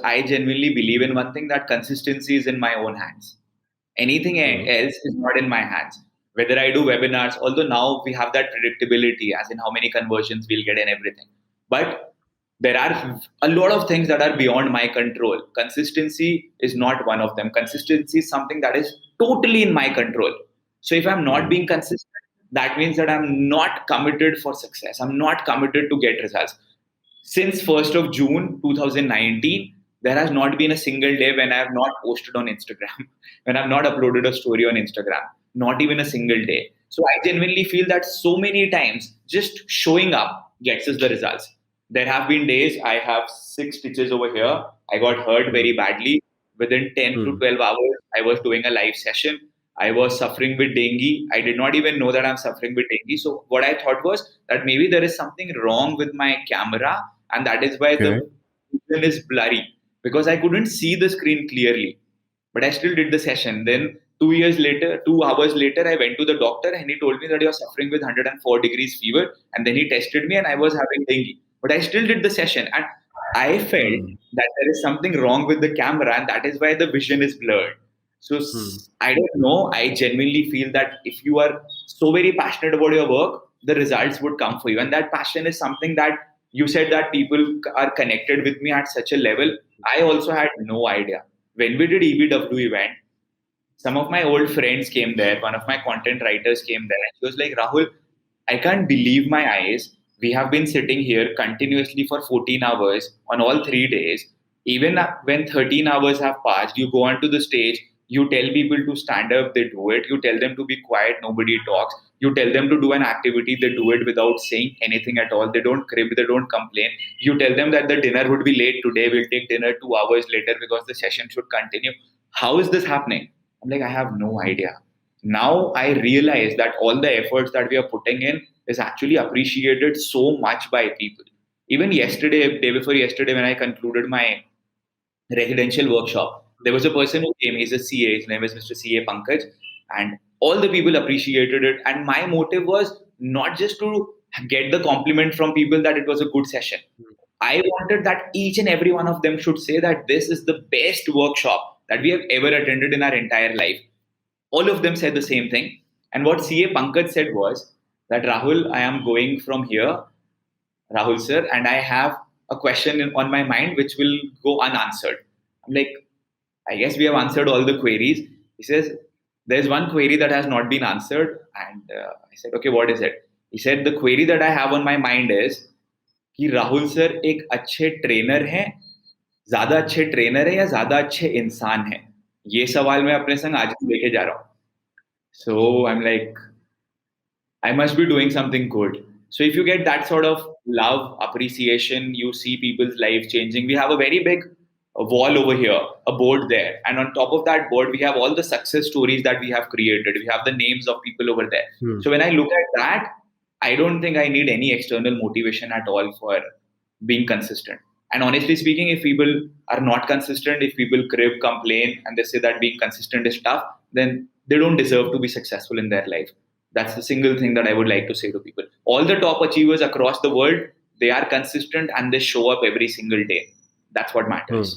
I genuinely believe in one thing, that consistency is in my own hands. Anything else is not in my hands. Whether I do webinars, although now we have that predictability, as in how many conversions we'll get and everything. But there are a lot of things that are beyond my control. Consistency is not one of them. Consistency is something that is totally in my control. So if I'm not being consistent, that means that I'm not committed for success. I'm not committed to get results. Since 1st of June 2019, there has not been a single day when I have not posted on Instagram, when I've not uploaded a story on Instagram, not even a single day. So I genuinely feel that so many times just showing up gets us the results. There have been days I have 6 stitches over here. I got hurt very badly. Within 10 to 12 hours, I was doing a live session. I was suffering with dengue. I did not even know that I'm suffering with dengue. So what I thought was that maybe there is something wrong with my camera, and that is why Okay. the vision is blurry, because I couldn't see the screen clearly. But I still did the session. Then 2 years later, 2 hours later, I went to the doctor and he told me that you're suffering with 104 degrees fever. And then he tested me and I was having dengue. But I still did the session, and I felt Hmm. that there is something wrong with the camera, and that is why the vision is blurred. So Hmm. I don't know. I genuinely feel that if you are so very passionate about your work, the results would come for you. And that passion is something that you said that people are connected with me at such a level. I also had no idea. When we did EBW event, some of my old friends came there. One of my content writers came there, and she was like, Rahul, I can't believe my eyes. We have been sitting here continuously for 14 hours on all 3 days. Even when 13 hours have passed, you go onto the stage, you tell people to stand up, they do it. You tell them to be quiet, nobody talks. You tell them to do an activity, they do it without saying anything at all. They don't crib, they don't complain. You tell them that the dinner would be late today, we'll take dinner 2 hours later because the session should continue. How is this happening? I'm like, I have no idea. Now I realize that all the efforts that we are putting in is actually appreciated so much by people. Even yesterday, day before yesterday, when I concluded my residential workshop, there was a person who came. He's a CA. His name is Mr. CA Pankaj, and all the people appreciated it. And my motive was not just to get the compliment from people that it was a good session. I wanted that each and every one of them should say that this is the best workshop that we have ever attended in our entire life. All of them said the same thing. And what CA Pankaj said was that, Rahul, I am going from here, Rahul sir, and I have a question on my mind which will go unanswered. I'm like, I guess we have answered all the queries. He says, there's one query that has not been answered. And I said, okay, what is it? He said, the query that I have on my mind is कि Rahul sir एक अच्छे trainer हैं, ज्यादा अच्छे trainer है या ज्यादा अच्छे इंसान है? ये सवाल मैं अपने संग आज भी लेके जा रहा हूँ. So I'm like, I must be doing something good. So if you get that sort of love, appreciation, you see people's life changing. We have a very big wall over here, a board there, and on top of that board, we have all the success stories that we have created. We have the names of people over there. Hmm. So when I look at that, I don't think I need any external motivation at all for being consistent. And honestly speaking, if people are not consistent, if people crib, complain, and they say that being consistent is tough, then they don't deserve to be successful in their life. That's the single thing that I would like to say to people. All the top achievers across the world, they are consistent and they show up every single day. That's what Hmm. matters.